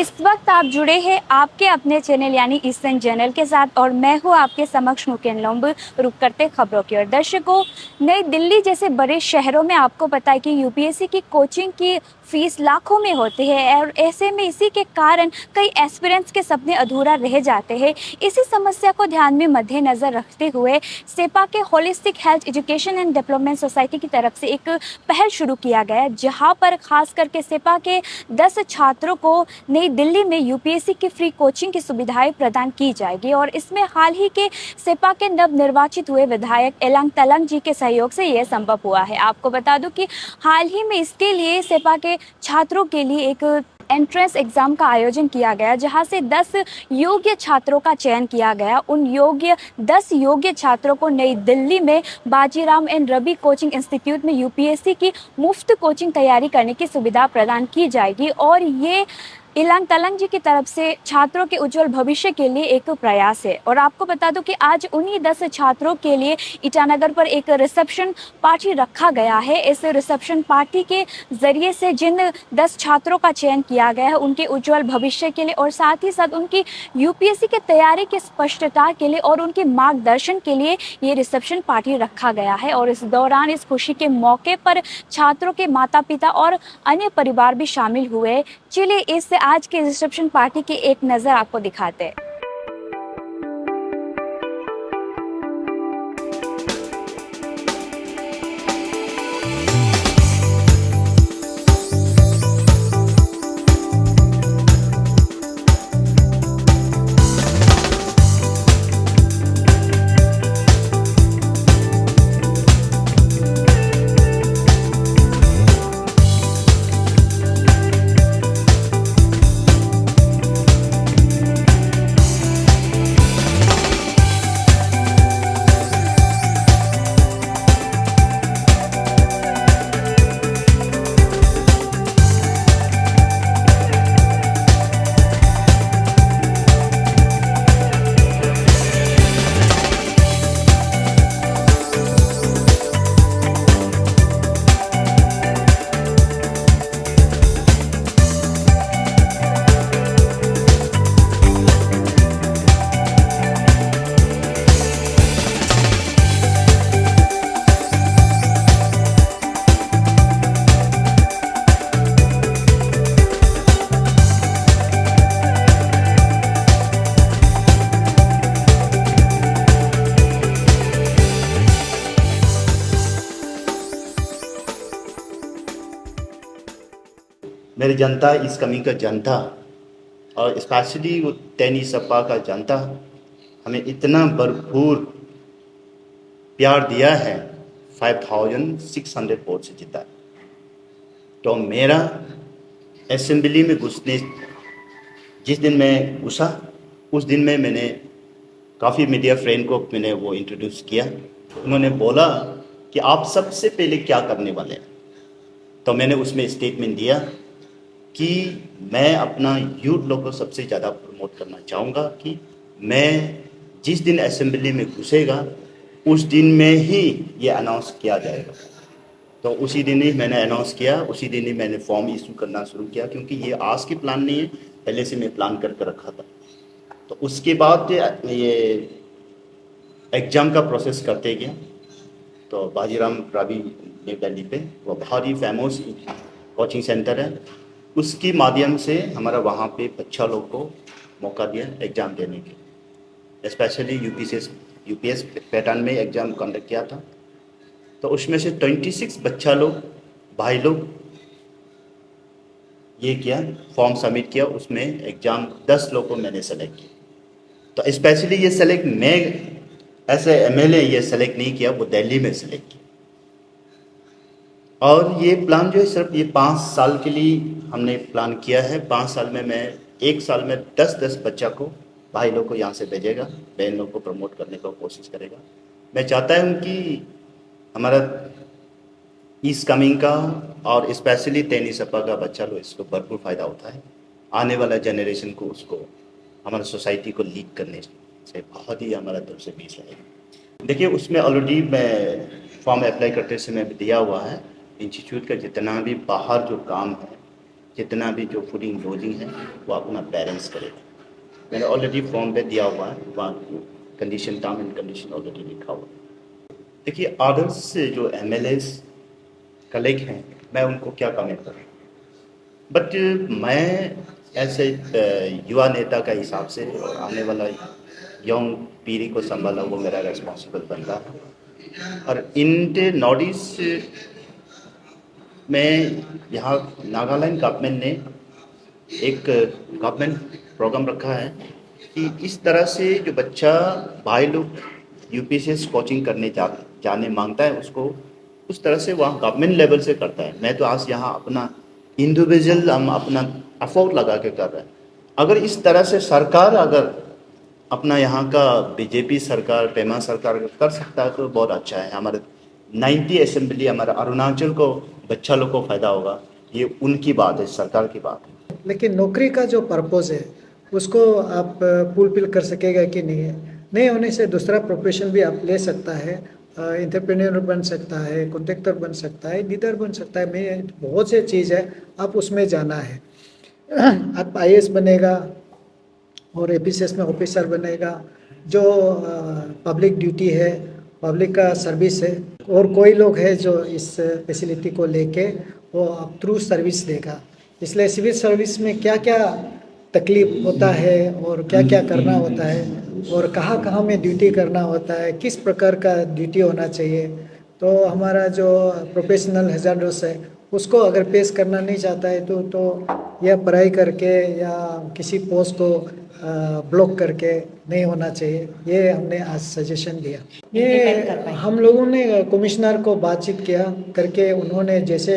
इस वक्त आप जुड़े हैं आपके अपने चैनल यानी ईस्टर्न चैनल के साथ और मैं हूं आपके समक्ष मुकेन लंब। रुक करते खबरों की ओर। दर्शकों, नई दिल्ली जैसे बड़े शहरों में आपको पता है कि यूपीएससी की कोचिंग की फीस लाखों में होती है और ऐसे में इसी के कारण कई एस्पिरेंट्स के सपने अधूरा रह जाते हैं। इसी समस्या को ध्यान में मद्देनजर रखते हुए सेपा के holistic health education and development society की तरफ से एक पहल शुरू किया गया है, जहां पर खास करके सेपा के 10 छात्रों को नई दिल्ली में यूपीएससी की फ्री कोचिंग की सुविधाएं प्रदान की जाएगी। और इसमें हाल ही के सेपा के नवनिर्वाचित हुए विधायक एलांग तलंग जी के सहयोग से यह संभव हुआ है। आपको बता दूं कि हाल ही में इसके लिए सेपा के छात्रों के लिए एक एंट्रेंस एग्जाम का आयोजन किया गया, जहां से 10 योग्य छात्रों का चयन किया गया। उन 10 योग्य छात्रों को नई दिल्ली में Bajirao and Ravi coaching institute में यूपीएससी की मुफ्त कोचिंग तैयारी करने की सुविधा प्रदान की जाएगी। और ये इलांग तलंग जी की तरफ से छात्रों के उज्जवल भविष्य के लिए एक प्रयास है। और आपको बता दूं कि आज उन्हीं 10 छात्रों के लिए ईटानगर पर एक रिसेप्शन पार्टी रखा गया है। इस रिसेप्शन पार्टी के जरिए से जिन 10 छात्रों का चयन किया गया है उनके उज्जवल भविष्य के लिए और साथ ही साथ उनकी यूपीएससी की तैयारी की स्पष्टता के लिए और उनके मार्गदर्शन के लिए ये रिसेप्शन पार्टी रखा गया है। और इस दौरान इस खुशी के मौके पर छात्रों के माता पिता और अन्य परिवार भी शामिल हुए। चलिए इस आज के रिसेप्शन पार्टी की एक नज़र आपको दिखाते हैं। मेरी जनता, इस कमी का जनता और स्पेशली वो टेनी सपा का जनता हमें इतना भरपूर प्यार दिया है। 5600 वोट से जीता। तो मेरा असेंबली में घुसने जिस दिन मैं घुसा उस दिन में मैंने काफ़ी मीडिया फ्रेंड को मैंने वो इंट्रोड्यूस किया। उन्होंने बोला कि आप सबसे पहले क्या करने वाले हैं। तो मैंने उसमें स्टेटमेंट दिया कि मैं अपना यूथ लोग को सबसे ज़्यादा प्रमोट करना चाहूँगा कि मैं जिस दिन असेंबली में घुसेगा उस दिन में ही ये अनाउंस किया जाएगा। तो उसी दिन ही मैंने अनाउंस किया, उसी दिन ही मैंने फॉर्म इशू करना शुरू किया, क्योंकि ये आज की प्लान नहीं है, पहले से मैं प्लान करके रखा था। तो उसके बाद ये एग्ज़ाम का प्रोसेस करते गया। तो बाजीराव रवि न्यू दिल्ली पे वो बहुत ही फेमस कोचिंग सेंटर है, उसके माध्यम से हमारा वहाँ पे बच्चा लोग को मौका दिया एग्ज़ाम देने के। स्पेशली यूपीएस पैटर्न में एग्ज़ाम कंडक्ट किया था। तो उसमें से 26 बच्चा लोग भाई लोग ये किया, फॉर्म सबमिट किया। उसमें एग्ज़ाम 10 लोग को मैंने सेलेक्ट किया। तो स्पेशली ये सेलेक्ट मैं ऐसे एमएलए ये सेलेक्ट नहीं किया, वो दिल्ली में सेलेक्ट किया। और ये प्लान जो है सिर्फ ये 5 साल के लिए हमने प्लान किया है। 5 साल में मैं 1 साल में 10-10 बच्चा को भाई लोग को यहाँ से भेजेगा, बहन लोग को प्रमोट करने का कोशिश करेगा। मैं चाहता हूँ कि हमारा इस कमिंग का और स्पेशली टेनी सपा का बच्चा लोग इसको भरपूर फ़ायदा होता है। आने वाला जनरेशन को उसको हमारा सोसाइटी को लीड करने से बहुत ही हमारा तरफ से बीच रहेगा। देखिए उसमें ऑलरेडी मैं फॉर्म अप्लाई करते समय भी दिया हुआ है। इंस्टीट्यूट का जितना भी बाहर जो काम है जितना भी जो फूडिंग डोजिंग है वो अपना पेरेंट्स करेगा। मैंने ऑलरेडी फॉर्म पे दिया हुआ है, वहाँ condition, term and condition already लिखा हुआ है। देखिए आदर्श जो एमएलएस कलीग हैं, मैं उनको क्या कमेंट करूँ, बट मैं ऐसे युवा नेता का हिसाब से और आने वाला यंग पीढ़ी को संभालना वो मेरा रेस्पॉन्सिबल बनता है। और इंडियन नॉर्थ ईस्ट में यहाँ नागालैंड गवर्नमेंट ने एक गवर्नमेंट प्रोग्राम रखा है कि इस तरह से जो बच्चा भाई लोग यूपी से कोचिंग करने जाने मांगता है उसको उस तरह से वहाँ गवर्नमेंट लेवल से करता है। मैं तो आज यहाँ अपना इंडिविजुअल हम अपना एफर्ट लगा के कर रहे हैं। अगर इस तरह से सरकार अगर अपना यहाँ का बीजेपी सरकार, पेमा सरकार कर सकता है तो बहुत अच्छा है। हमारे 90 असेंबली हमारा अरुणाचल को बच्चा लोग को फ़ायदा होगा, ये उनकी बात है, सरकार की बात है। लेकिन नौकरी का जो पर्पस है उसको आप फुलफिल कर सकेगा कि नहीं है, नहीं होने से दूसरा प्रोफेशन भी आप ले सकता है। एंटरप्रेन्योर बन सकता है, कॉन्ट्रैक्टर बन सकता है, लीडर बन सकता है, मैं बहुत से चीज़ है, आप उसमें जाना है। आप आईएएस बनेगा और एपीसीएस में ऑफिसर बनेगा, जो पब्लिक ड्यूटी है, पब्लिक का सर्विस है। और कोई लोग है जो इस फैसिलिटी को लेके वो थ्रू सर्विस देगा। इसलिए सिविल सर्विस में क्या क्या तकलीफ होता है और क्या क्या करना होता है और कहाँ कहाँ में ड्यूटी करना होता है, किस प्रकार का ड्यूटी होना चाहिए, तो हमारा जो प्रोफेशनल हैजार्डस है उसको अगर पेश करना नहीं चाहता है तो या पढ़ाई करके या किसी पोस्ट को ब्लॉक करके नहीं होना चाहिए। ये हमने आज सजेशन दिया। ये हम लोगों ने कमिश्नर को बातचीत किया करके, उन्होंने जैसे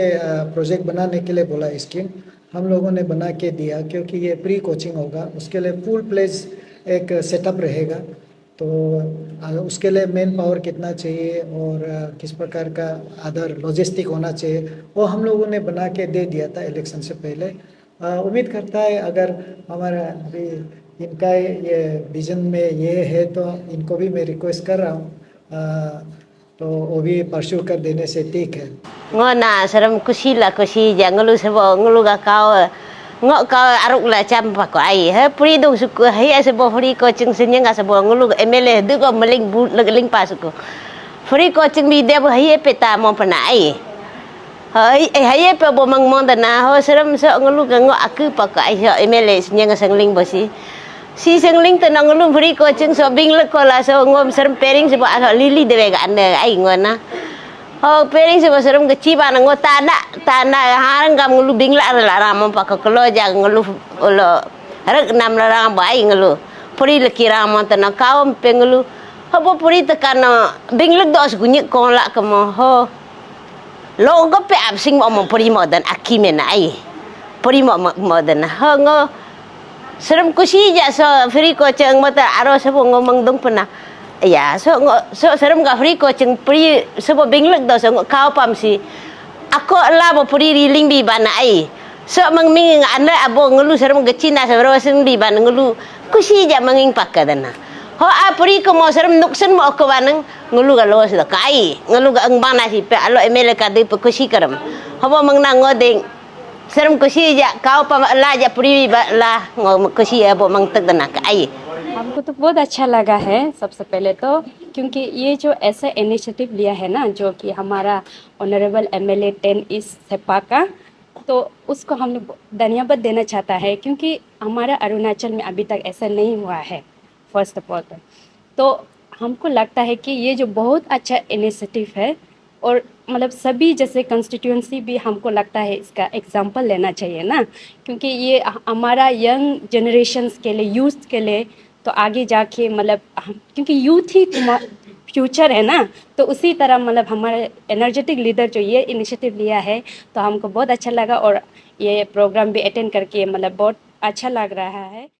प्रोजेक्ट बनाने के लिए बोला स्कीम हम लोगों ने बना के दिया, क्योंकि ये प्री कोचिंग होगा, उसके लिए फुल प्लेज एक सेटअप रहेगा। तो उसके लिए मैन पावर कितना चाहिए और किस प्रकार का अदर लॉजिस्टिक होना चाहिए वो हम लोगों ने बना के दे दिया था इलेक्शन से पहले। उम्मीद करता है अगर हमारा अभी इनका ये विजन में ये है तो इनको भी मैं रिक्वेस्ट कर रहा हूँ, तो वो भी परस्यू कर देने से ठीक है। ngona saram kusila kusi jangalu sebo ngulu ga kau ngok kau aruk la cham pa ko ai he pri dong suku he sebo free coaching sinya ga sebo ngulu emele du ko meling bu ling pa suku free coaching bi de he peta mo pana ai he pe bo mang mon da na ho saram so ngulu ga ngok aku pa ko ai so emele sinya ga sangling bosi si sangling te nang ngulu free coaching so bing le ko la so ngom saram pairing sebo aso lili de ga ande ai ngona pairing sebo saram ke ciba nang tana harang gam ngulu bingla la ramon pa ko lo jang ngulu lo rek nam la ram bai ngulu puri le kiramon tana kaum pengulu hobo puri te kana binglek dos gunyi ko la kamo ho lo go pe absing mo puri modan akimena ai puri modan ho ngo saram kusi ja so free coaching mata aro sebo ngomong dong pena ya so saram ga free coaching pri sebo binglek do so kau pam si ako la bo pri riling bi bana ai so mangming anda abo ngulu saram ga Cina sabro sing bi ban ngulu kusi ja manging pakadana ho a pri ko mo saram nuksan mo ko banang ngulu ga lo sa kai ngulu ga ang bana si pe alo emele ka de kusi karam ho bo mangna ngodeng saram kusi ja kau pam la ja pri la ngom kusi abo mang tak dana kai। हमको तो बहुत अच्छा लगा है सबसे पहले तो, क्योंकि ये जो ऐसा इनिशिएटिव लिया है ना, जो कि हमारा ऑनरेबल एमएलए 10 इस सेपा का, तो उसको हम लोग धन्यवाद देना चाहता है, क्योंकि हमारा अरुणाचल में अभी तक ऐसा नहीं हुआ है फर्स्ट ऑफ ऑल। तो हमको लगता है कि ये जो बहुत अच्छा इनिशिएटिव है, और मतलब सभी जैसे कंस्टिट्यूंसी भी हमको लगता है इसका एग्जाम्पल लेना चाहिए ना, क्योंकि ये हमारा यंग जनरेशन्स के लिए, यूथ के लिए तो आगे जाके मतलब क्योंकि यूथ ही फ्यूचर है ना, तो उसी तरह मतलब हमारे एनर्जेटिक लीडर जो ये इनिशिएटिव लिया है तो हमको बहुत अच्छा लगा, और ये प्रोग्राम भी अटेंड करके मतलब बहुत अच्छा लग रहा है।